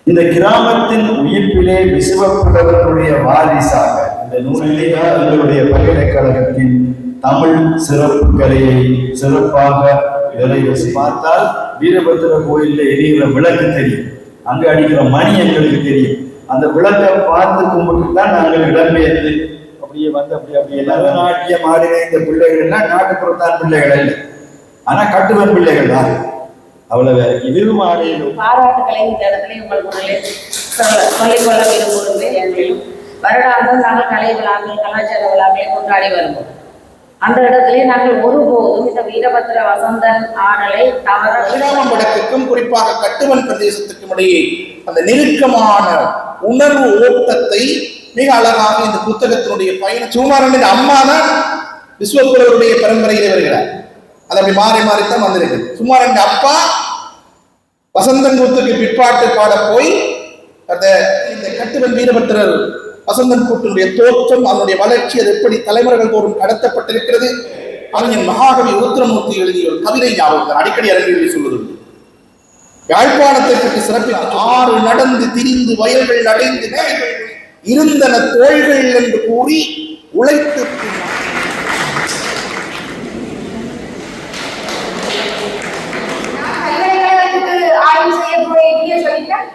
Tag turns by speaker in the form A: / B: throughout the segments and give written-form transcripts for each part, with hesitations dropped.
A: இந்த கிராமத்தின் உயிர்ப்பிலே விசுவப்புலவர்களுடைய வாரிசாக இந்த நூலிலேயே எங்களுடைய பல்கலைக்கழகத்தின் தமிழ் சிறப்பு கலையை சிறப்பாக பார்த்தால் வீரபத்திர கோயில்ல எரிகிற விளக்கு தெரியும், அங்க அடிக்கிற மணி எங்களுக்கு தெரியும். அந்த விளக்கை பார்த்து கும்பிட்டு தான் நாங்கள் இடம்பெயர்ந்து அப்படியே வந்து அப்படியே நாட்டியம் ஆடின இந்த பிள்ளைகள் எல்லாம் நாட்டுப்புறத்தான் பிள்ளைகள் இல்லை, ஆனா கட்டுவன் பிள்ளைகள் தான். அவ்வளவு இதுவும் ஆடையிலும்
B: பாராட்டுகளை இந்த இடத்துல உங்களுக்கு சொல்லிக்கொள்ள விரும்புகிறேன். வருடாந்தம் நாங்கள் கலை விழாக்கள் கலாச்சார விழாக்களை கொண்டாடி வருவோம். அந்த இடத்திலே நாங்கள் ஒருபோதும் இந்த வீரபத்திர வசந்தன் ஆடலை தவற
C: வடக்குக்கும் குறிப்பாக கட்டுவன் பிரதேசத்துக்கும் இடையே அந்த நெருக்கமான உணர்வு ஓட்டத்தை மிக அழகாக இந்த புத்தகத்தினுடைய பயணம். சுகுமாரனின் அம்மா தான் விஸ்வப்புலவருடைய பரம்பரையிலே வருகிறார். அது அப்படி மாறி மாறித்தான் வந்திருக்கு. சுகுமாரன் அப்பா வசந்தன் கூத்துக்கு பிற்பாட்டு பாட போய் இந்த கட்டுவன் வீரபத்திரர் வசந்தன் கூட்டினுடைய தோற்றம், அதனுடைய வளர்ச்சி, அது எப்படி தலைமுறைகள் தோறும் கடத்தப்பட்டிருக்கிறது. கவிஞன் மகாகவி உருத்திரமூர்த்தி எழுதிய ஒரு கவிதை ஞாபகம் அடிக்கடி அரங்கில் சொல்வது. யாழ்ப்பாணத்தை பற்றி சிறப்பில் ஆறு நடந்து திரிந்து வயல்கள் அடைந்து இருந்தன தோள்கள் என்று கூறி உழைத்து
B: ஆய்வு செய்யக்கூடிய சொல்லிட்டேன்.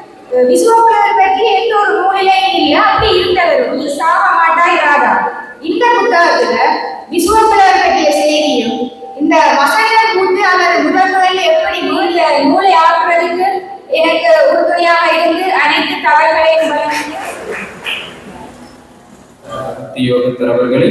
B: விஸ்வப்புலவர் பற்றி எந்த ஒரு நூலிலையும் இல்லை, அப்படி இருந்தவர் சாக மாட்டாய் ராதா. இந்த புத்தகத்துல விஸ்வப்புலவர் பற்றிய செய்தியும் இந்த வசந்தன் கூத்து அல்லது முதல்வரில் எப்படி நூலை ஆக்குறதுக்கு எனக்கு உறுதுணையாக இருந்து அனைத்து தவறுகளையும்
D: அவர்களை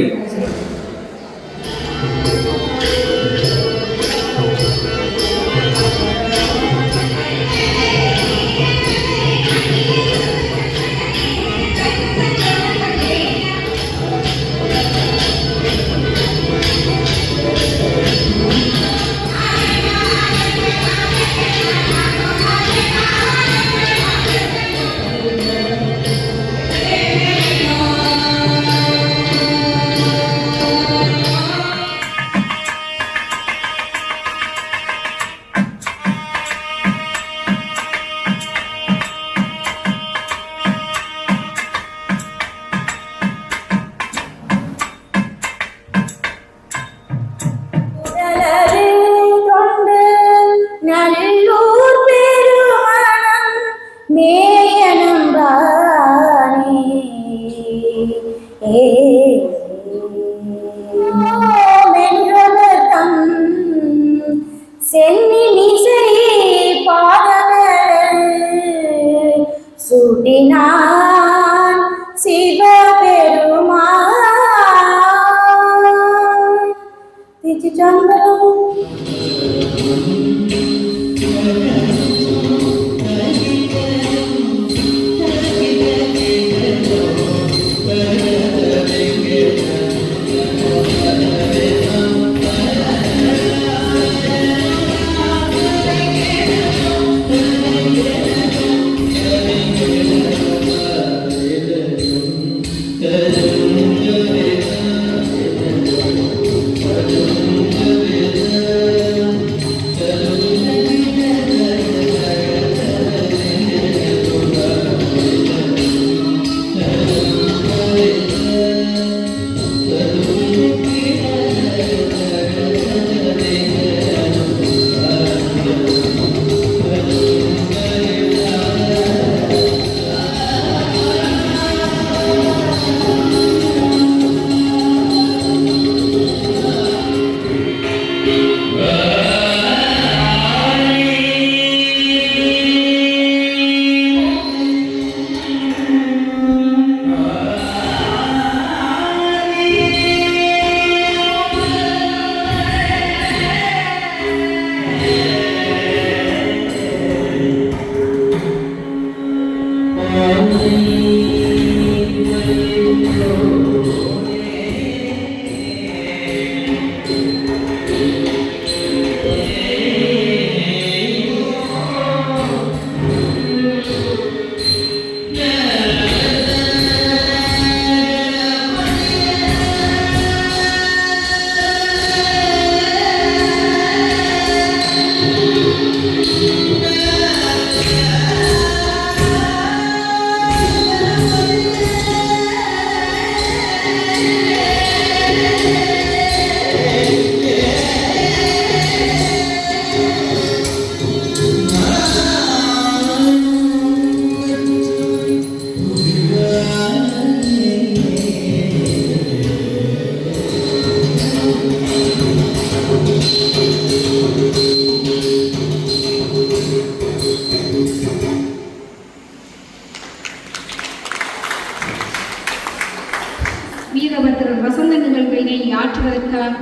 D: வீரபத்திரர் வசந்த நிகழ்வினை ஆற்றுவதற்காக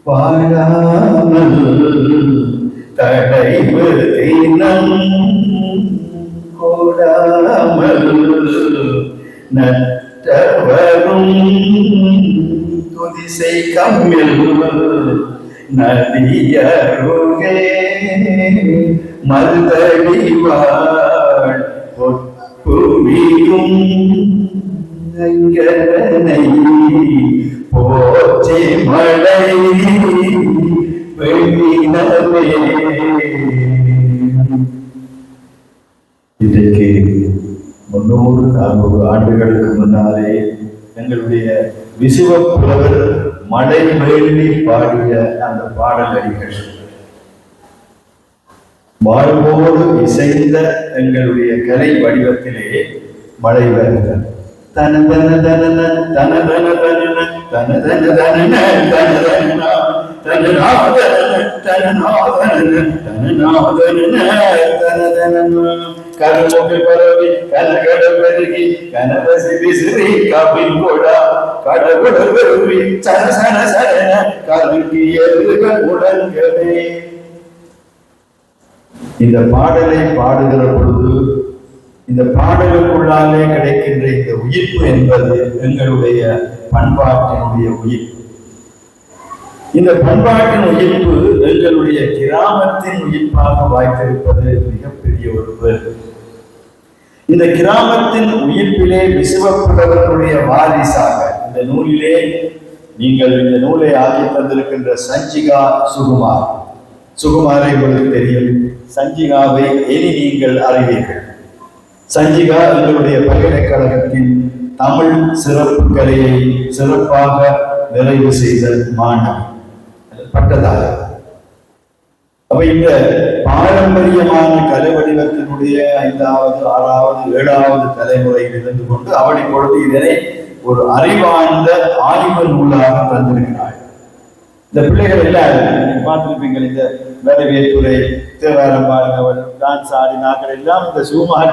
A: பாழாமல் தடைவு தினம் கோடாமல் நட்டவரும் துதிசை கம்மில் நதியருகே மருதடிவாள் பொற்புவியும் அங்கனை போற்றி மழை வெள்ளினவே. இன்றைக்கு 300-400 ஆண்டுகளுக்கு முன்னாலே எங்களுடைய விசுவப்புலவர் மழை வேண்டி பாடிய அந்த பாடல் அடிகள் வாழ்வோடு இசைந்த எங்களுடைய கலை வடிவத்திலே மழை வருகிறது. தனதன தனன தனதன தனன தனதன தனன தனதன கருமுகி பரவி கனகட பெருகி கனவசி விசிறி காப்பின் கோடா கடவுட பெருவி சன சன சன கருகியர்கள் உடன்களே. இந்த பாடலை பாடுகிற பொழுது இந்த பாடலுக்குள்ளாலே கிடைக்கின்ற இந்த உயிர்ப்பு என்பது எங்களுடைய பண்பாட்டினுடைய உயிர்ப்பு. இந்த பண்பாட்டின் உயிர்ப்பு எங்களுடைய கிராமத்தின் உயிர்ப்பாக வாய்த்திருப்பது மிகப்பெரிய ஒரு பேர். இந்த கிராமத்தின் உயிர்ப்பிலே விசுவப்புலவர்களுடைய வாரிசாக இந்த நூலிலே நீங்கள் இந்த நூலை ஆகி தந்திருக்கின்ற சஞ்சிகா சுகுமாரை உங்களுக்கு தெரியும். சஞ்சிகாவை இனி நீங்கள் அறிவீர்கள். சஞ்சிகா எங்களுடைய பல்கலைக்கழகத்தின் தமிழ் சிறப்பு கலையை சிறப்பாக நிறைவு செய்த மாணவி பட்டதாரி. அப்ப இந்த பாரம்பரியமான கலை வடிவத்தினுடைய 5வது 6வது 7வது தலைமுறையில் இருந்து கொண்டு அவள் இப்பொழுது இதனை ஒரு அறிவார்ந்த ஆய்வு நூலாக தந்திருக்கிறாள். இந்த பிள்ளைகள் எல்லாரும் பார்த்திருப்பீங்க. இந்த வரவேற்புரை தேவாரம் பாடினவள் டான்ஸ் ஆடினாக்கள் எல்லாம் இந்த சுகுமார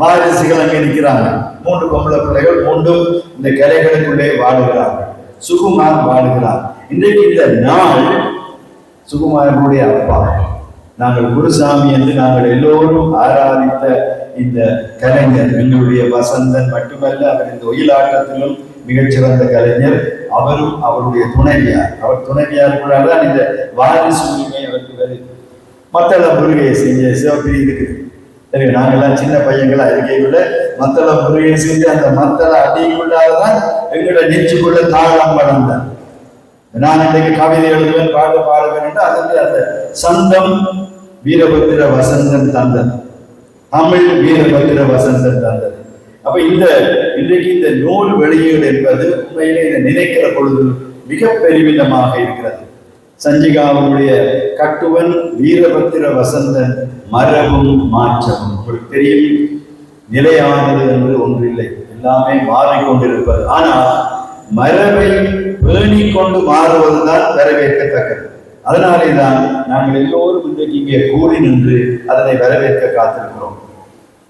A: வாரிசுகள் அங்கே நிற்கிறாங்க. 3 பொம்பளை பிள்ளைகள் 3 இந்த கலைகளுக்குள்ளே வாழுகிறார்கள். சுகுமார் வாழுகிறார். இன்றைக்கு இந்த நாள் சுகுமாரனுடைய அப்பா நாங்கள் குருசாமி என்று நாங்கள் எல்லோரும் ஆராதித்த இந்த கலைஞர் எங்களுடைய வசந்தன் மட்டுமல்ல, அவர் இந்த ஒயிலாட்டத்திலும் மிகச்சிறந்த கலைஞர். அவரும் அவருடைய துணைவியார், அவர் துணைவியாருக்குள்ளால் தான் இந்த வாரிசு உரிமை அவருக்கு வருது. மத்தள முருகை செஞ்ச சிவப்பிரி இருக்குது. சரி, நாங்கள்லாம் சின்ன பையங்களா இருக்கைக்குள்ள மத்தள முருகை செஞ்சு அந்த மத்தள அடிக்குள்ளால்தான் எங்களோட நெஞ்சுக்குள்ள தாழம் வளர்ந்தார். நான் இன்றைக்கு கவிதை எழுதுவேன், பாட்டு பாடுவேன் என்று அதற்கு அந்த சந்தம் வீரபத்திர வசந்தன் தந்தது, தமிழ் வீரபத்திர வசந்தன் தந்தது. அப்ப இன்றைக்கு இந்த நூல் வெளியீடு என்பது உண்மையிலே இதை நினைக்கிற பொழுது மிக பெருமிதமாக இருக்கிறது. சஞ்சிகாவுடைய கட்டுவன் வீரபத்திர வசந்தன் மரபும் மாற்றமும் உங்களுக்கு தெரியும். நிலையானது என்று ஒன்றில்லை, எல்லாமே மாறிக்கொண்டிருப்பது. ஆனால் மரபை பேணி கொண்டு மாறுவதுதான் வரவேற்கத்தக்கது. அதனாலே தான் நாங்கள் எல்லோரும் இன்றைக்கு இங்கே கூடி நின்று அதனை வரவேற்க காத்திருக்கிறோம்.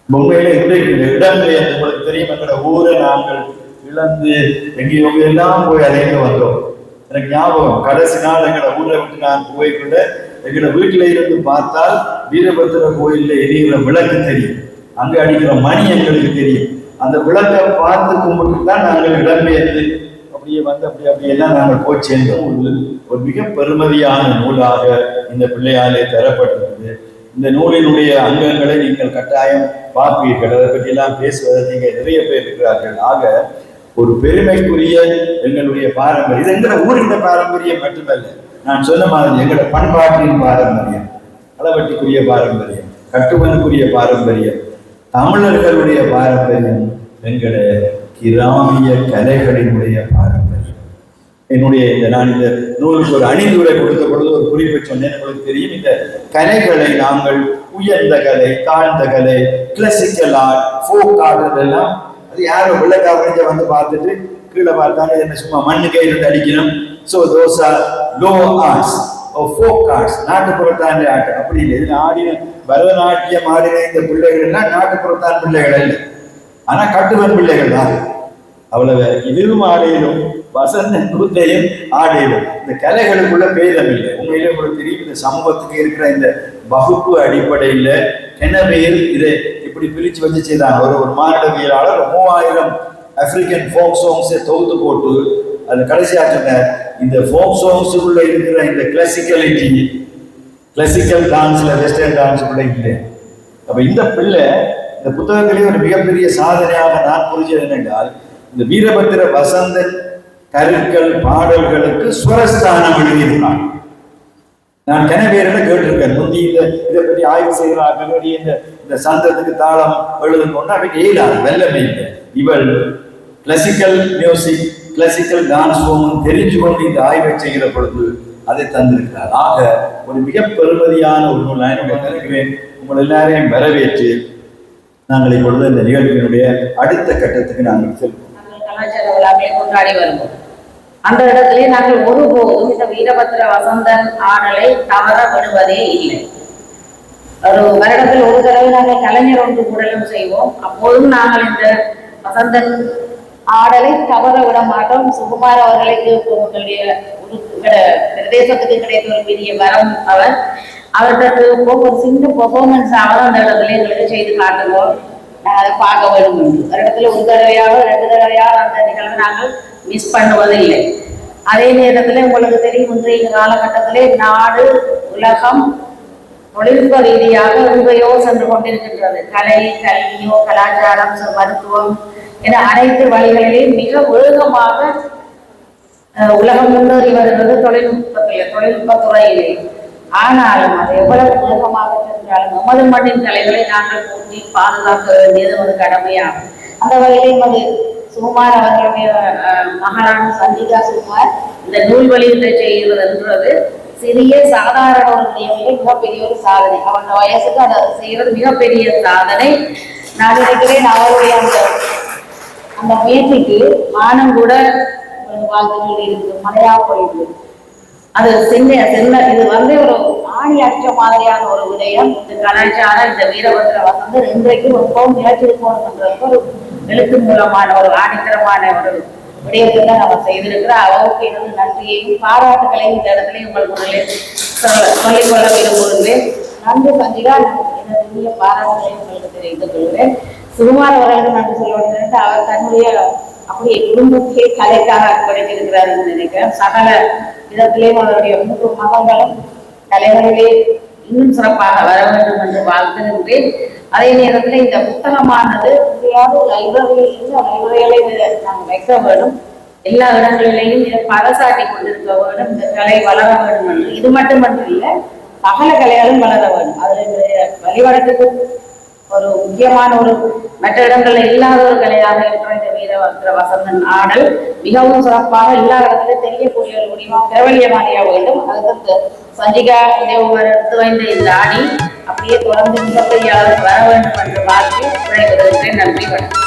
A: உண்மையிலே இன்றைக்கு இடம்பெயர்ந்து உங்களுக்கு தெரியும், எங்களோட ஊரை நாங்கள் இழந்து எங்கேயோ எல்லாம் போய் அலைந்து வந்தோம். எனக்கு ஞாபகம், கடைசி நாள் எங்களோட ஊரை விட்டு நான் போய்கொண்ட எங்களோட வீட்டில இருந்து பார்த்தால் வீரபத்திர கோயில்ல எரிகிற விளக்கு தெரியும், அங்க அடிக்கிற மணி எங்களுக்கு தெரியும். அந்த விளக்கை பார்த்து கும்பிட்டு தான் நாங்கள் இடம்பெயர்ந்து அப்படியே வந்து அப்படியெல்லாம் நாங்கள் போய் சேர்ந்தோம். ஒரு மிக பெருமதியான நூலாக இந்த பிள்ளையாலே தரப்பட்டிருந்தது. இந்த நூலினுடைய அங்கங்களை நீங்கள் கட்டாயம் பார்ப்பீர்கள். அதை பற்றி எல்லாம் பேசுவதற்கு நீங்க நிறைய பேர் இருக்கிறார்கள். ஆக ஒரு பெருமைக்குரிய எங்களுடைய பாரம்பரியம், இது எங்களோட ஊரின் பாரம்பரியம் மட்டுமல்ல, நான் சொன்ன மாதிரி எங்களோட பண்பாட்டின் பாரம்பரியம், அளவட்டிக்குரிய பாரம்பரியம், கட்டுமனுக்குரிய பாரம்பரியம், தமிழர்களுடைய பாரம்பரியம், எங்களுடைய கிராமிய கலைகளினுடைய பாரம்பரியம். நான் இந்த நூலுக்கு ஒரு அணிந்துரை கொடுத்த பொழுது ஒரு குறிப்பை சொன்னேன். உங்களுக்கு தெரியும், இந்த கலைகளை நாங்கள் உயர்ந்த கலை, தாழ்ந்த கலை, கிளாசிக்கல் ஆர்ட், ஃபோக் ஆர்ட் எல்லாம் அது யாரோ விளக்காக வந்து பார்த்துட்டு கீழே பார்த்தாங்க என்ன சும்மா மண்ணு கையில் அடிக்கணும். So those are low arts, folk arts, நாட்டுப்புறத்தாண்டி ஆர்ட் அப்படி இல்லை. இதில் ஆடின பரதநாட்டியம் ஆடின இந்த பிள்ளைகள் எல்லாம் நாட்டுப்புறத்தான் பிள்ளைகள் இல்லை, ஆனா கட்டுவன் பிள்ளைகள் தான். அவ்வளவு இதுவும் ஆடையிலும் வசந்தன் கூத்தையும் ஆடையிலும் இந்த கலைகளுக்குள்ள பேதம் இல்லை. உண்மையிலே உங்களுக்கு தெரியும், இந்த சமூகத்துக்கு இருக்கிற இந்த வகுப்பு அடிப்படையில் கெனவேல் இதை இப்படி பிரிச்சு வச்சு செய்தாங்க. ஒரு மாநிலவியலாளர் 3000 ஆப்பிரிக்கன் ஃபோக் சாங்ஸை தொகுத்து போட்டு அது கடைசியாக சொன்னார், இந்த ஃபோக் சாங்ஸுக்குள்ள இருக்கிற இந்த கிளாசிக்கலிட்டி கிளாசிக்கல் டான்ஸ்ல வெஸ்டர்ன் டான்ஸுக்குள்ள இல்லை. அப்ப இந்த பிள்ளை இந்த புத்தகத்திலேயே ஒரு மிகப்பெரிய சாதனையாக நான் புரிஞ்சது என்னென்றால், இந்த வீரபத்திர வசந்தன் கருக்கள் பாடல்களுக்கு ஸ்வரஸ்தானம் எழுதியிருக்காங்க. நான் கனவேரிட கேட்டிருக்கேன், முந்தி இதை பற்றி ஆய்வு செய்கிறார்கள், இந்த சந்தத்துக்கு தாளம் எழுதுன்னு அவைக்கு ஏழாது வெள்ளமே இல்லை. இவள் classical music classical dance form தெரிஞ்சு கொண்டு இந்த ஆய்வை செய்கிற பொழுது அதை தந்திருக்கிறார். ஆக ஒரு மிக பெருமதியான ஒரு நூல். நான் நினைக்கிறேன் உங்கள் எல்லாரையும் வரவேற்று நாங்கள் இப்பொழுது இந்த நிகழ்ச்சியினுடைய அடுத்த கட்டத்துக்கு நாங்கள் செல்வோம்.
E: கலாச்சார விழாக்களை கொண்டாடி வருவோம். அந்த இடத்திலே நாங்கள் ஒருபோதும் இந்த வீரபத்திர வசந்தன் ஆடலை தவற விடுவதே இல்லை. ஒரு வருடத்தில் ஒரு தடவை நாங்கள் கலைஞர் ஒன்று கூடலும் செய்வோம். அப்போதும் நாங்கள் இந்த வசந்தன் ஆடலை தவற விட மாட்டோம். சுகுமார் அவர்களுக்கு பிரதேசத்துக்கு கிடைத்த ஒரு பெரிய வரம் அவர். அவர்களுக்கு ஒரு சின்ன பெர்ஃபார்மன்ஸ் ஆக அந்த இடத்துல எங்களுக்கு செய்து காட்டுவோம். நாங்கள் அதை பார்க்க வேண்டும் என்று வருடத்தில் ஒரு தடவையாக 2 தடவையாக அந்த நிகழ்வை நாங்கள் மிஸ் பண்ணுவதில்லை. அதே நேரத்தில் உங்களுக்கு தெரியும், இன்றைய காலகட்டத்திலே நாடு உலகம் தொழில்நுட்ப ரீதியாக எங்கேயோ சென்று கொண்டிருக்கின்றது. கலை, கல்வியோ, கலாச்சாரம், மருத்துவம் என அனைத்து வழிகளிலேயும் மிக வேகமாக உலகம் முன்னேறி வருகிறது தொழில்நுட்பத்துறையிலே. ஆனாலும் அது எவ்வளவு வேகமாக சென்றாலும் நமது மண்ணின் கலைகளை நாங்கள் போற்றி பாதுகாக்க வேண்டியது ஒரு கடமையாகும். அந்த வகையிலே அது சுகுமார் அவர்களுடைய மகாராணி சந்திகா சுகுமார் இந்த நூல் வெளியீட்டை செய்கிறது என்றது சிறிய சாதாரண ஒரு நிலையிலே மிகப்பெரிய ஒரு சாதனை. அவருடைய வயசுக்கு அதை செய்யறது மிகப்பெரிய சாதனை. நான் நினைக்கிறேன் அவருடைய அந்த முயற்சிக்கு மானம் கூட வாழ்த்துக்கள் இருக்கு, மழையா போயிருக்கு. அது சின்ன இது ஒரு ஆணி அற்ற மாதிரியான ஒரு விடயம். இந்த கலாச்சாரம், இந்த வீரபத்திர வசந்தர் இன்றைக்கு ரொம்பவும் நிலச்சிருக்கணும்ன்றது ஒரு எழுத்து மூலமான ஒரு ஆணித்தரமான ஒரு விடயத்தை தான் நம்ம செய்திருக்கிறோம். அவருக்கு எனது நன்றியையும் பாராட்டுகளையும் இந்த இடத்துல உங்களுக்கு சொல்லிக்கொள்ள விரும்புகிறேன். நன்றி சந்திகா, எனது இனிய பாராட்டுகளையும் உங்களுக்கு தெரிவித்துக் கொள்கிறேன். சுகுமார் அவர்களுக்கு நன்றி சொல்ல அவர் தன்னுடைய அப்படியே குடும்பத்திலே கலைக்காக அர்ப்பணித்திருக்கிறார் என்று நினைக்கிறேன். சகல விதத்திலேயும் அவருடைய 3 மகன்களும் கலைகளிலே இன்னும் சிறப்பாக வர வேண்டும் என்று வாழ்த்துகின்றேன். அதே நேரத்தில் இந்த புத்தகமானது லைப்ரரிகளை நாங்கள் வைக்க வேண்டும். எல்லா இடங்களிலேயும் இதை பறைசாட்டி கொண்டிருக்க வேண்டும். இந்த கலை வளர வேண்டும் என்று, இது மட்டுமல்ல சகல கலைகளும் வளர வேண்டும். அதில் வழிபாட்டுக்கு ஒரு முக்கியமான ஒரு மற்ற இடங்கள்ல இல்லாத ஒரு கலையாக இருக்கிற இந்த வீரபத்திர வசந்தன் ஆடல் மிகவும் சிறப்பாக எல்லா இடத்திலும் தெரியக்கூடிய ஒரு முடிவாக பிரபலியமானியா வேண்டும். அதுக்கு சஞ்சிகா எடுத்து வைந்த இந்த ஆணி அப்படியே தொடர்ந்து மிகப்பெரிய அளவுக்கு வர வேண்டும் என்று வாழ்க்கை விடைபெறுகின்றேன். நன்றி, வணக்கம்.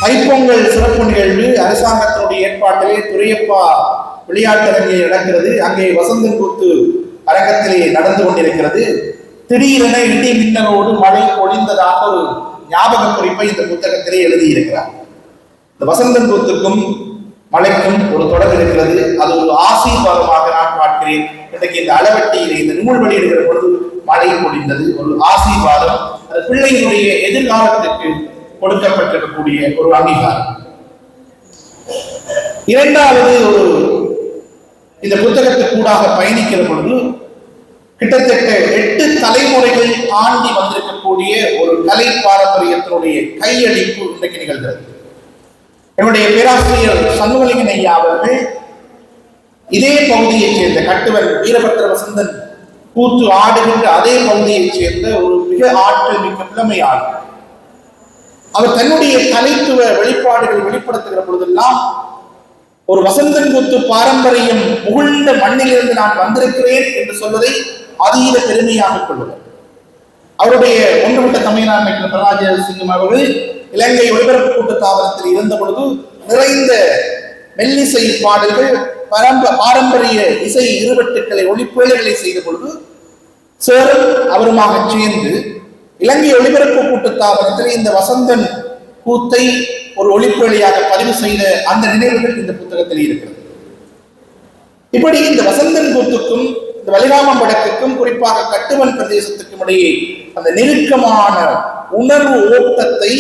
C: தைப்பொங்கல் சிறப்பு நிகழ்வு அரசாங்கத்தினுடைய ஏற்பாட்டிலே துரையப்பா விளையாட்டரங்கில் நடக்கிறது. அங்கே வசந்தன் கூத்து அரங்கத்திலே நடந்து கொண்டிருக்கிறது. திடீரென இடி மின்னலோடு மழை பொழிந்ததாக ஒரு ஞாபக குறிப்பை இந்த புத்தகத்திலே எழுதியிருக்கிறார். இந்த வசந்தன் கூத்துக்கும் மழைக்கும் ஒரு தொடர் இருக்கிறது. அது ஒரு ஆசீர்வாதமாக நான் பார்க்கிறேன். இன்றைக்கு இந்த அளவட்டியிலே இந்த நூல் வெளியிடுகிற பொழுது மழை பொழிந்தது ஒரு ஆசீர்வாதம். அது பிள்ளைகளுடைய எதிர்காலத்திற்கு கொடுக்கப்பட்டிருக்கக்கூடிய ஒரு அங்கீகாரம். இரண்டாவது ஒரு இந்த புத்தகத்துக்கூடாக பயணிக்கிற பொழுது கிட்டத்தட்ட 8 தலைமுறைகள் தாண்டி வந்திருக்கக்கூடிய ஒரு கலை பாரம்பரியத்தினுடைய கையளிப்பு இன்றைக்கு நிகழ்கிறது. என்னுடைய பேராசிரியர் சண்முகலிங்கன் ஐயா அவர்கள் இதே பகுதியைச் சேர்ந்த கட்டுவன் வீரபத்ர வசந்தன் கூத்து ஆடுகின்ற அதே பகுதியைச் சேர்ந்த ஒரு மிக ஆற்றல் மிக்க புலமையாளர். அவர் தன்னுடைய கலைத்துவ வெளிப்பாடுகளை வெளிப்படுத்துகிற பொழுதெல்லாம் ஒரு வசந்தன் கூத்து பாரம்பரியம் புகழ்ந்த மண்ணிலிருந்து நான் வந்திருக்கிறேன் என்று சொல்வதை அதீத பெருமையாக கொள்வார். அவருடைய ஒன்றுவிட்ட தமிழ்நாடு பிரராஜ சிங்கம் அவர்கள் இலங்கை ஒளிபரப்பு கூட்டு தாவரத்தில் இருந்த பொழுது நிறைந்த மெல்லிசை பாடல்கள் பாரம்பரிய இசை இருவட்டுக்களை ஒளிப்பேழைகளை செய்த பொழுது சேரும் அவருமாக சேர்ந்து இலங்கை ஒளிபரப்பு கூட்டு தாவரத்தில் இந்த வசந்தன் கூத்தை ஒரு ஒளிப்பேழையாக பதிவு செய்த அந்த நினைவுகள் இந்த புத்தகத்தில் இருக்கிறது. இப்படி இந்த வசந்தன் கூத்துக்கும் இந்த வலிகாமம் வடக்குக்கும் குறிப்பாக கட்டுவன் பிரதேசத்துக்கும் இடையே அந்த நெருக்கமான உணர்வு ஓட்டத்தை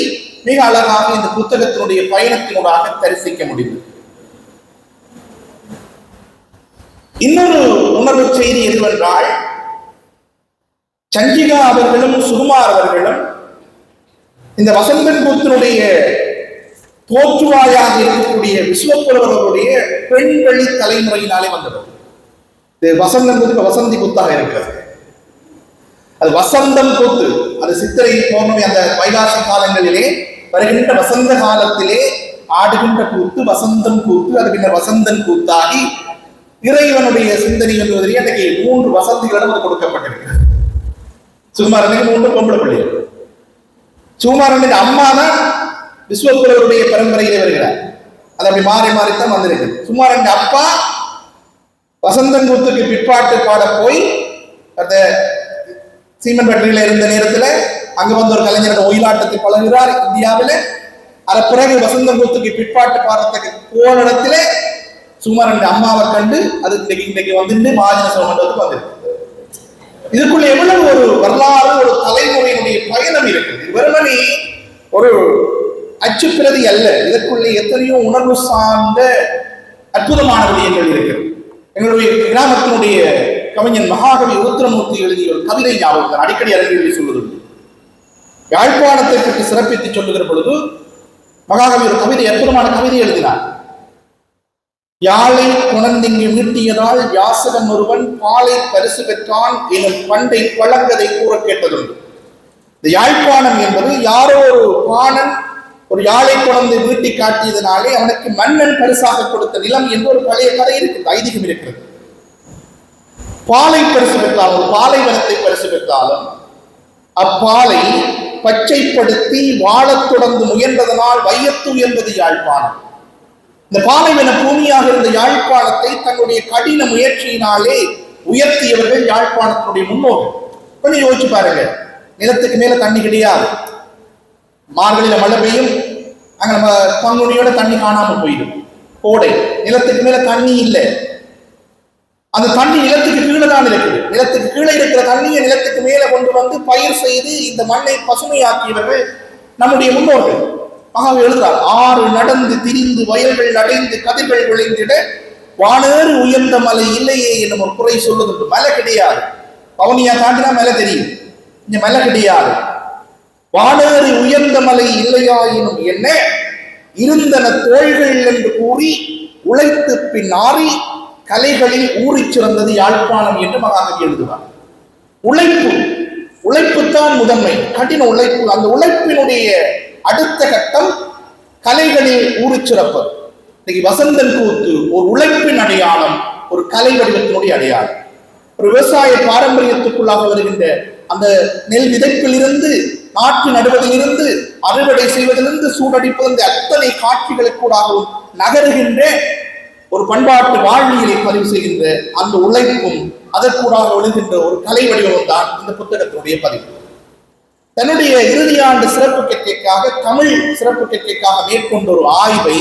C: மிக அழகாக இந்த புத்தகத்தினுடைய பயணத்தினூடாக தரிசிக்க முடியும். இன்னொரு உணர்வு செய்தி எதுவென்றால், சஞ்சிகா அவர்களும் சுகுமார் அவர்களும் இந்த வசந்தன் கூத்தினுடைய தோற்றுவாயாக இருக்கக்கூடிய விஸ்வப்புலவர்களுடைய பெண்வழி தலைமுறையினாலே வந்தது. இது வசந்தன் கூத்து வசந்தி கூத்தாக இருக்கிறது. அது வசந்தம் கூத்து, அது சித்திரை பௌர்ணமி அந்த வைகாசி காலங்களிலே வருகின்ற வசந்த காலத்திலே ஆடுகின்ற கூத்து வசந்தம் கூத்து. அது பின்னர் வசந்தன் கூத்தாகி இறைவனுடைய சிந்தனை என்பதிலே அன்றைக்கு 3 வசந்திகளிடம் அது கொடுக்கப்பட்டிருக்கிறது. சுகுமாரனுக்கு 3 பொம்பளை பிள்ளைகள். சுகுமாரனுடைய அம்மா தான் விஸ்வப்புலவருடைய பரம்பரையிலே வருகிறார். அது அப்படி மாறி மாறித்தான் வந்திருக்கு. சுகுமாரனுடைய அப்பா வசந்தன் கூத்துக்கு பிற்பாட்டு பாட போய் அந்த சீமன் பட்டியல இருந்த நேரத்துல அங்க வந்து ஒரு கலைஞரோட ஒயிலாட்டத்தை பழகுகிறார் இந்தியாவில. அதன் பிறகு வசந்தன் கூத்துக்கு பிற்பாட்டு பாடத்துக்கு போன இடத்துல சுகுமாரன் அம்மாவை கண்டு அது இன்னைக்கு வந்துட்டு மகாஜன சோமண்டத்துக்கு வந்திருக்கு. இதுக்குள்ள எவ்வளவு ஒரு வரலாறு, ஒரு தலைமுறையினுடைய பயணம் இருக்குது. வெறுமனே ஒரு அச்சுப்பிரதி அல்ல, இதற்குள்ளே எத்தனையோ உணர்வு சார்ந்த அற்புதமான விடயங்கள் இருக்கிறது. எங்களுடைய கிராமத்தினுடைய கவிஞன் மகாகவி உருத்திரமூர்த்தி எழுதிய ஒரு கவிதை ஞாபகம் அடிக்கடி அரங்கில் சொல்லுவது. யாழ்ப்பாணத்தை பற்றி சிறப்பித்து சொல்லுகிற பொழுது மகாகவி ஒரு கவிதை, அற்புதமான கவிதை எழுதினார். யாழை குணந்திங்கு மீட்டியதால் யாசகன் ஒருவன் பாலை பரிசு பெற்றான் எனும் பண்டை பழங்கதை கூற கேட்டதுண்டு. இந்த யாழ்ப்பாணம் என்பது யாரோ ஒரு பாணன் ஒரு யாழை குணந்து மீட்டி காட்டியதனாலே அவனுக்கு மன்னன் பரிசாக கொடுத்த நிலம் என்று ஒரு பழைய கதை இருக்கிறது, ஐதீகம் இருக்கிறது. பாலை பரிசு பெற்றாலும் பாலைவனத்தை பரிசு பெற்றாலும் அப்பாலை பச்சைப்படுத்தி வாழத் தொடர்ந்து முயன்றதனால் வையத்து என்பது யாழ்ப்பாணம். இந்த பாலைவன பூமியாக இருந்த யாழ்ப்பாணத்தை தன்னுடைய கடின முயற்சியினாலே உயர்த்தியவர்கள் யாழ்ப்பாணத்தினுடைய முன்னோர்கள். கொஞ்சம் யோசிச்சு பாருங்க, நிலத்துக்கு மேல தண்ணி கிடையாது, மார்கழியில மழை பெய்யும், அங்க நம்ம பங்குனியோட தண்ணி காணாம போயிடும். கோடை நிலத்துக்கு மேல தண்ணி இல்லை, அந்த தண்ணி நிலத்துக்கு கீழே தான் இருக்குது. நிலத்துக்கு கீழே இருக்கிற தண்ணியை நிலத்துக்கு மேல கொண்டு வந்து பயிர் செய்து இந்த மண்ணை பசுமையாக்கியவர்கள் நம்முடைய முன்னோர்கள். மகாவி எழுதுறார், ஆறு நடந்து திரிந்து வயல்கள் அடைந்து கதிர்கள் விளைந்திட வானேறு உயர்ந்த மலை இல்லையே என்னும் ஒரு குறை சொல்லுது. மலை கிடையாது, பவனியா தாண்டினா மலை தெரியும், இங்க மலை கிடையாது. வானேறு உயர்ந்த மலை இல்லையா எனும் என்ன இருந்தன தோள்கள் என்று கூறி உழைத்து பின் ஆறி கலைகளில் ஊறி சிறந்தது யாழ்ப்பாணம் என்று மகாகவி எழுதுவார். உழைப்பு, உழைப்புத்தான் முதன்மை, கடின உழைப்பு. அந்த உழைப்பினுடைய அடுத்த கட்டம் கலைகளில் ஊறி சிறப்பது. இன்னைக்கு வசந்தன் கூத்து ஒரு உழைப்பின் அடையாளம், ஒரு கலை வடிவத்தினுடைய அடையாளம். ஒரு விவசாய பாரம்பரியத்துக்குள்ளாக வருகின்ற அந்த நெல் விதைப்பிலிருந்து நாற்று நடுவதிலிருந்து அறுவடை செய்வதிலிருந்து சூடடிப்பது அத்தனை காட்சிகளுக்கூடாகவும் நகருகின்ற ஒரு பண்பாட்டு வாழ்வியலை பதிவு செய்கின்ற அந்த உழைப்பும் அதற்கூடாக ஒழுகின்ற ஒரு கலை வடிவம் தான் இந்த புத்தகத்தினுடைய பதிவு. தன்னுடைய இறுதியாண்டு சிறப்பு கற்கைக்காக தமிழ் சிறப்பு கற்கைக்காக மேற்கொண்ட ஒரு ஆய்வை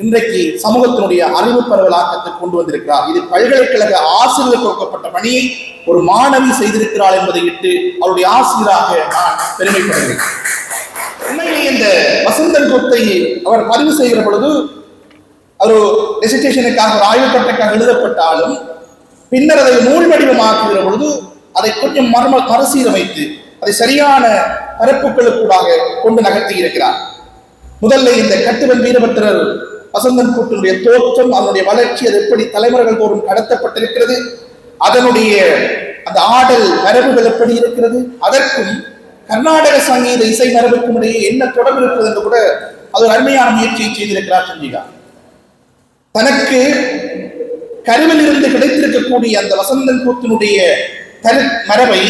C: இன்றைக்கு சமூகத்தினுடைய அறிவு பரவலாக்கத்தை கொண்டு வந்திருக்கிறார். இது பல்கலைக்கழக ஆசிரியர் கொடுக்கப்பட்ட பணியை ஒரு மாணவி செய்திருக்கிறார் என்பதை இட்டு அவருடைய ஆசிரியராக நான் பெருமைப்படுகிறேன். உண்மையிலே இந்த வசந்தன் கூத்தை அவர் பதிவு செய்கிற பொழுது அவர் டெசிடேஷனுக்காக ஒரு ஆய்வு கட்டுரைக்காக எழுதப்பட்டாலும் பின்னர் அதை நூல் வடிவமாக்குகிற பொழுது அதை கொஞ்சம் மறுசீரமைத்து அதை சரியான பரப்புகளுக்கூடாக கொண்டு நகர்த்தி இருக்கிறார். முதல்ல இந்த கட்டுவன் வீரபத்திரர் வசந்தன் கூட்டினுடைய தோற்றம், அதனுடைய வளர்ச்சி, அது எப்படி தலைமுறைகள் தோறும் கடத்தப்பட்டிருக்கிறது, அதனுடைய அந்த ஆடல் மரபுகள் எப்படி இருக்கிறது, அதற்கும் கர்நாடக சங்கீத இசை மரபுக்கும் இடையே என்ன தொடர்பு இருக்கிறது என்று கூட அது ஒரு அருமையான முயற்சியை செய்திருக்கிறார் சஞ்சிகா. தனக்கு கருவில் இருந்து கிடைத்திருக்கக்கூடிய அந்த வசந்தன் கூத்தினுடைய மரபை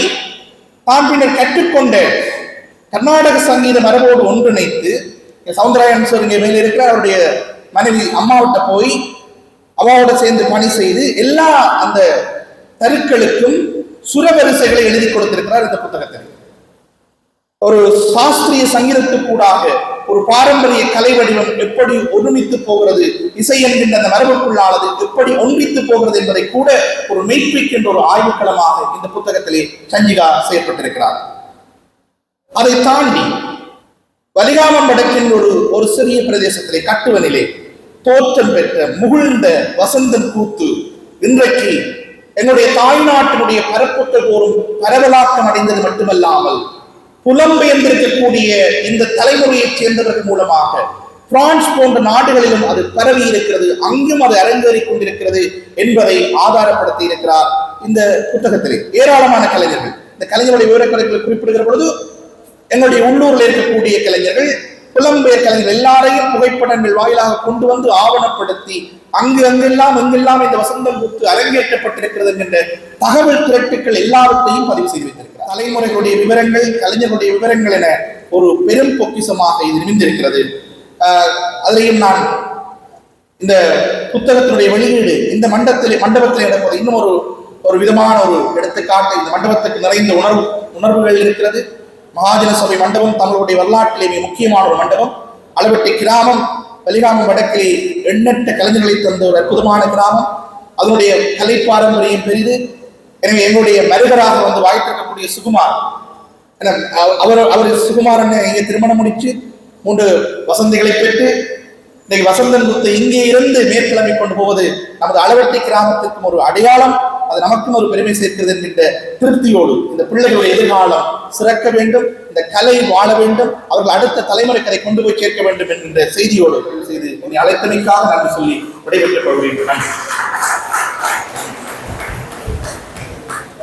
C: தான் பின்னர் கற்றுக்கொண்ட கர்நாடக சங்கீத மரபோடு ஒன்றிணைத்து சவுந்தரராயன் சார் இங்கே மேலே இருக்கிற அவருடைய மனைவி அம்மாவிட்ட போய் அம்மாவோட சேர்ந்து பணி செய்து எல்லா அந்த தருக்களுக்கும் சுரவரிசைகளை எழுதி கொடுத்திருக்கிறார். இந்த புத்தகத்தில் ஒரு சாஸ்திரிய சங்கீதத்துக்கூடாக ஒரு பாரம்பரிய கலை வடிவம் எப்படி ஒருமித்து போகிறது, இசை என்கின்ற அந்த மரபுக்குள்ளானது எப்படி ஒன்றித்து போகிறது என்பதை கூட ஒரு மெய்ப்பிக்கின்ற ஒரு ஆய்வுக்களமாக இந்த புத்தகத்திலே சஞ்சிகா செய்யப்பட்டிருக்கிறார். அதை தாண்டி வலிகாமம் வடக்கின் ஒரு சிறிய பிரதேசத்திலே கட்டுவனிலே தோற்றம் பெற்ற முகிழ்ந்த வசந்தன் கூத்து இன்றைக்கு என்னுடைய தாய்நாட்டினுடைய பரப்புகள் போரும் பரவலாக்கம் அடைந்தது மட்டுமல்லாமல் புலம்பெயர்ந்திருக்கக்கூடிய இந்த தலைமுறையைச் சேர்ந்தவர்கள் மூலமாக பிரான்ஸ் போன்ற நாடுகளிலும் அது பரவி இருக்கிறது, அங்கும் அது அரங்கேறிக் கொண்டிருக்கிறது என்பதை ஆதாரப்படுத்தி இருக்கிறார். இந்த புத்தகத்திலே ஏராளமான கலைஞர்கள், இந்த கலைஞருடைய விவரக்கலைகளை குறிப்பிடுகிற பொழுது எங்களுடைய உள்ளூரில் இருக்கக்கூடிய கலைஞர்கள், புலம்பெயர் கலைஞர்கள் எல்லாரையும் புகைப்படங்கள் வாயிலாக கொண்டு வந்து ஆவணப்படுத்தி எங்கெல்லாம் இந்த வசந்தன் கூத்து அரங்கேற்றப்பட்டிருக்கிறது என்கின்ற தகவல் திரட்டுக்கள் எல்லாவற்றையும் பதிவு செய்து வைத்திருக்கிறார். தலைமுறைகளுடைய விவரங்கள், கலைஞர்களுடைய விவரங்கள் என ஒரு பெரும் பொக்கிசமாக இது நிமிர்ந்திருக்கிறது. அதிலையும் நான் இந்த புத்தகத்தினுடைய வெளியீடு இந்த மண்டபத்தில் நடப்பது இன்னும் ஒரு விதமான ஒரு எடுத்துக்காட்டு. இந்த மண்டபத்துக்கு நிறைந்த உணர்வுகள் இருக்கிறது. மகாஜன சபை மண்டபம் தமிழுடைய வரலாற்றிலே மிக முக்கியமான ஒரு மண்டபம். அளவெட்டி கிராமம், வலிகாமம் வடக்கிலே எண்ணற்ற கலைஞர்களை தந்த ஒரு அற்புதமான கிராமம். அதனுடைய கலை பாரம்பரியம் பெரிது. எனவே எங்களுடைய மருகராக வந்து வாய்த்திருக்கக்கூடிய சுகுமார், அவர் சுகுமாரன் இங்கே திருமணம் முடிச்சு 3 வசந்திகளை பெற்று இன்னைக்கு வசந்தன் கூத்தை இங்கே இருந்து மேற்கிழமை கொண்டு போவது நமது அளவெட்டி கிராமத்திற்கும் ஒரு அடையாளம், அது நமக்கும் ஒரு பெருமை சேர்க்கிறது என்கின்ற திருப்தியோடு இந்த பிள்ளைகளுடைய எதிர்காலம் சிறக்க வேண்டும், இந்த கலை வாழ வேண்டும், அவர்கள் அடுத்த தலைமுறைகளை கொண்டு போய் சேர்க்க வேண்டும் என்கின்ற செய்தியோடு செய்து அழைத்தமைக்காக நன்றி சொல்லி விடைபெற்றுக் கொள்கிறேன்.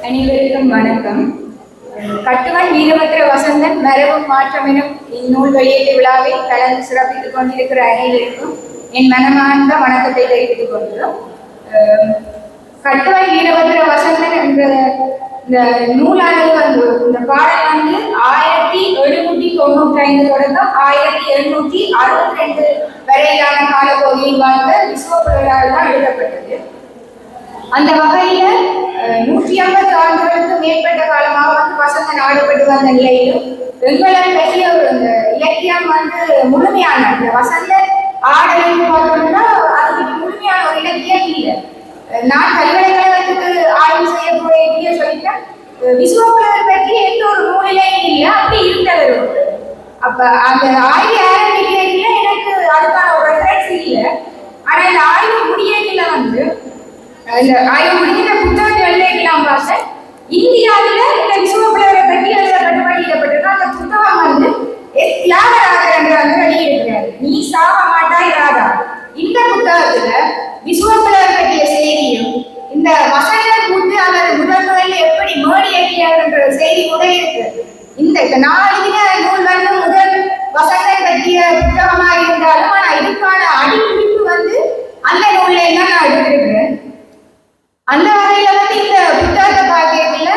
B: அனைவருக்கும் வணக்கம். கட்டுவன் வீரபத்திர வசந்தன் மரபும் மாற்றம் எனும் இந்நூல் வெளியீட்டு விழாவில் கலந்து சிறப்பித்துக் கொண்டிருக்கிற அனைவருக்கும் என் மனமார்ந்த வணக்கத்தை தெரிவித்துக் கொள்கிறோம். கட்டுவன் வீரபத்திர வசந்தன் என்ற இந்த நூலானது வந்து இந்த பாடல் வந்து 1795 தொடக்கம் 1762 வரையிலான காலப்பகுதியில் வாழ்ந்த விஸ்வபுரரால் தான் எழுதப்பட்டது. அந்த வகையில 150 ஆண்டுகளுக்கு மேற்பட்ட காலமாக வந்து வசந்தன் ஆடப்பட்டு வந்த நிலையிலும் எங்களை பற்றிய ஒரு இலக்கியம் வந்து முழுமையான இந்த வசந்தன் ஆடல் பார்த்தோம்னா அதுக்கு முழுமையான ஒரு இலக்கியம் இல்லை. நான் பல்கலைக்கழகத்துக்கு ஆய்வு செய்ய போய் சொல்லிட்டேன், விஸ்வபுரர் பற்றி எந்த ஒரு நூலிலையும் இல்லை, அப்படி இருந்தவர். அப்ப அந்த ஆய்வு ஆரம்பிக்கிறதுல எனக்கு அதுக்கான ஒரு ரெஃபரன்ஸ் இல்லை. ஆனா இந்த ஆய்வு முடியல வந்து இந்த ஆய்வு முடிக்கிற புத்தகத்தை எழுதிக்கலாம் பார்த்த இந்தியாவில் இந்த விஸ்வபுரரை பற்றி வெளியிடப்பட்டிருக்க அந்த புத்தகம் வந்து தியாகராஜர் என்ற வந்து வெளியிட்டிருக்கிறார். நீ சாக மாட்டாய் ராதா. இந்த புத்தகத்துல விஸ்வபுரர் பற்றிய செய்தியும் இந்த வசந்தன் கூத்து அவர் முதல்ல எப்படி மேடி ஏற்றியார் என்ற செய்தி கூட இருக்கு. இந்த நாளின நூல் வந்து முதல் வசந்தன் பற்றிய புத்தகமாக இருந்தாலும் ஆனா இதுக்கான அடிக்குறிப்பு வந்து அந்த நூல்ல எல்லாம் நான் எடுத்திருக்கிறேன். அந்த வகையில வந்து இந்த புத்தகத்தை பார்க்கல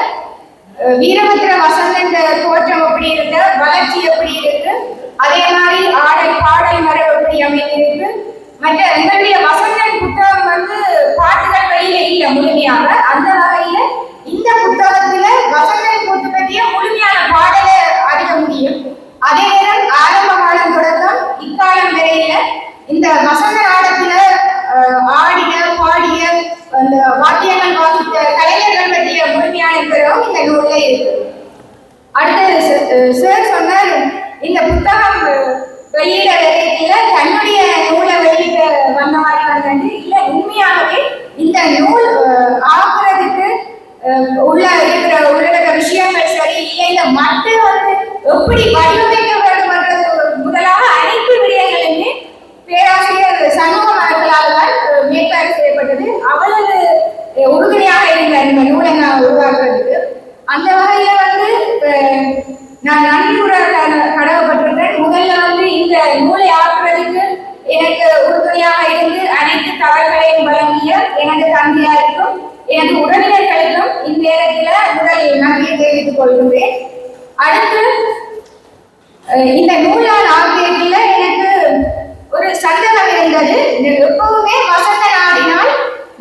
B: வீரபத்திர வசந்தன் தோற்றம் எப்படி இருக்கு, வளர்ச்சி எப்படி இருக்கு, அதே மாதிரி ஆடல் பாடல் மரபு எப்படி அமைந்திருக்கு, மற்ற எங்களுடைய வசந்தன் புத்தகம் வந்து பாட்டுகள் வெளியில இல்லை முழுமையாக. அந்த வகையில இந்த புத்தகத்துல வசந்தன் கூத்து பற்றிய முழுமையான பாடலை அறிய முடியும். அதே நேரம் ஆரம்ப காலம் தொடக்கம் இக்காலம் வரையில இந்த வசந்த நாடத்துல ஆடிய பாடிய அந்த வாத்தியங்கள் வாசித்த கலைஞர்கள் பற்றிய முழுமையான விவரம் இந்த நூல்ல இருக்கு. அடுத்து சார் சொன்னார், இந்த புத்தகம் வெளியிட வரையில தன்னுடைய நூலை வெளியிட வந்த மாதிரி வந்தது இல்லை. உண்மையாகவே இந்த நூல் ஆக்குறதுக்கு உள்ள இருக்கிற உள்ளடக்க விஷயங்கள் சரி இல்லை, இந்த மக்கள் வந்து எப்படி வடிவமைக்க வேண்டும் என்றது முதலாக அனைத்து விடயங்களுமே பேராசிரியர் சண்முகம் அவர்களால் தான் மேற்பார்வை செய்யப்பட்டது. அவளது உறுதுணையாக இருந்தார் இந்த நூலை நான் உருவாக்குறதுக்கு. அந்த வகையில வந்து நான் நன்றி கூற கடமைப்பட்டிருக்கேன். முதல்ல வந்து இந்த நூலை ஆக்குறதுக்கு எனக்கு உறுதுணையாக இருந்து அனைத்து தகவல்களையும் வழங்கிய எனது தந்தையாருக்கும் எனது உறவினர்களுக்கும் இந்நேரத்தில் முதல் நன்றியை தெரிவித்துக் கொள்கின்றேன். அடுத்து இந்த நூலால் ஆகியத்தில் எனக்கு ஒரு சந்தகம் இருந்தது. எப்பவுமே வசந்த நாடினால்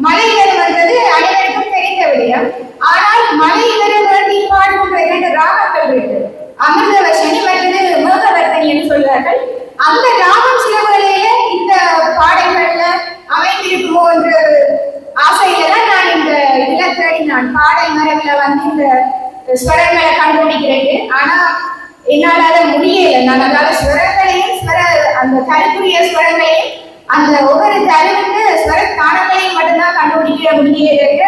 B: மழை வருவது அனைவருக்கும் தெரிந்த விடயம். ஆனால் மழை வேண்டி பாடுகின்ற 2 ராகங்கள் இருக்கு, அமிர்தவர்ஷினி மற்றது மேகவர்த்தனி என்று சொல்வார்கள். அந்த ராகம் சில வேளையில இந்த பாடல்கள்ல அமைந்திருக்குமோ என்ற ஆசையில தான் நான் இந்த இதுல தேடி நான் பாடல் மரபில் வந்து இந்த ஸ்வரங்களை கண்டுபிடிக்கிறேன். ஆனா என்னால் அதை முடியல. நான் அதாவது ஸ்வரங்களையும் அந்த தருக்குரிய ஸ்வரங்களையும் அந்த ஒவ்வொரு தருவுக்கு ஸ்வர தானங்களையும் மட்டும்தான் கண்டுபிடிக்க முடியல,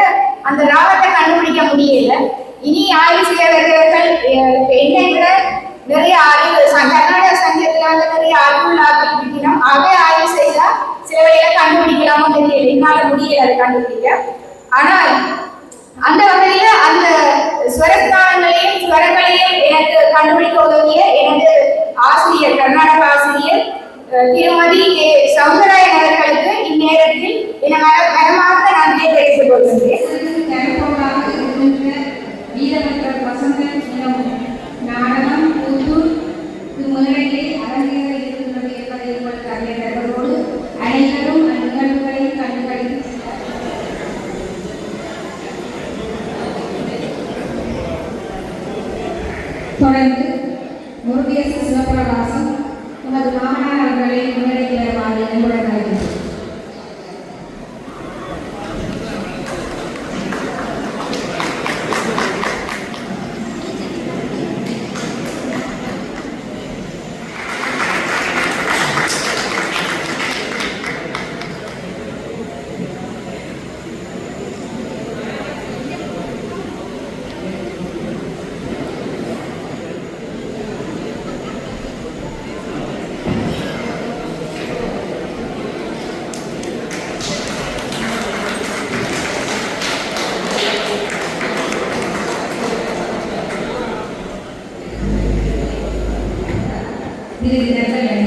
B: அந்த ராகத்தை கண்டுபிடிக்க முடியல. இனி ஆய்வு செய்யவர்கள் என்னை விட நிறைய ஆய்வு கர்நாடக சங்கத்துல வந்து நிறைய ஆய்வுள்ள ஆட்கள் இருக்கணும். அதை ஆய்வு செய்தா சில வேளையில கண்டுபிடிக்கலாமோ தெரியல, என்னால முடியல அதை கண்டுபிடிக்க. ஆனால் அந்த வகையில அந்த ஸ்வரஸ்தானங்களையும் ஸ்வரங்களையும் எனக்கு கண்டுபிடிக்க உதவிய எனது ஆசிரியர், கர்நாடக ஆசிரியர் திருமதி சௌந்தராயன் அவர்களுக்கு இந்நேரத்தில் என மனமார்ந்த நன்றியை தெரிவித்துக் கொள்கின்றேன்.
D: வீரமக்கள் வசந்தன் நாடகம் புத்தூர் மேடையிலே அரங்கேற இருக்கிறது என்பதை உங்களுக்கு அறிந்தவர்களோடு அனைவரும் நிகழ்வுகளை கண்டுகளித்து தொடர்ந்து முருகேச சிவபிரகாசம் நமது மாமனார் அவர்களை மேடையில் வாழ என்பதை அறிவித்தார். விருந்தினர்கள்